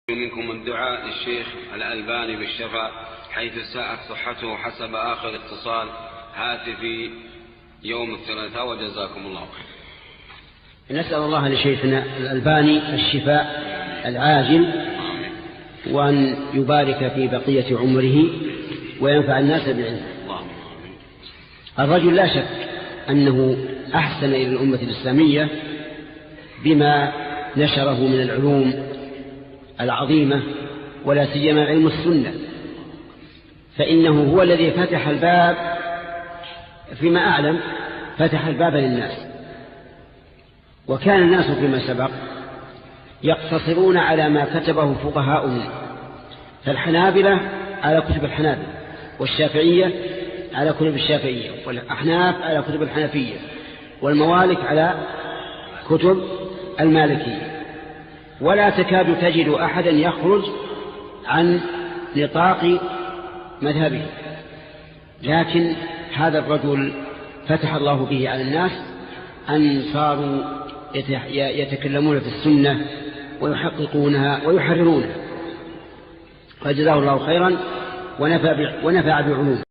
منكم الدعاء للشيخ الألباني بالشفاء حيث ساءت صحته حسب آخر اتصال هاتفي يوم الثلاثاء، وجزاكم الله خير. نسأل الله لشيخنا الألباني الشفاء العاجل، وأن يبارك في بقية عمره وينفع الناس بعلمه. الرجل لا شك أنه أحسن إلى الأمة الإسلامية بما نشره من العلوم العظيمة، ولا سيما علم السنة، فإنه هو الذي فتح الباب، فيما أعلم فتح الباب للناس. وكان الناس فيما سبق يقتصرون على ما كتبه فقهاؤهم، فالحنابلة على كتب الحنابلة، والشافعية على كتب الشافعية، والأحناف على كتب الحنفية، والموالك على كتب المالكية، ولا تكاد تجد أحدا يخرج عن نطاق مذهبه. لكن هذا الرجل فتح الله به على الناس أن صاروا يتكلمون في السنة ويحققونها ويحررونها، فجزاه الله خيرا ونفع بعلوم.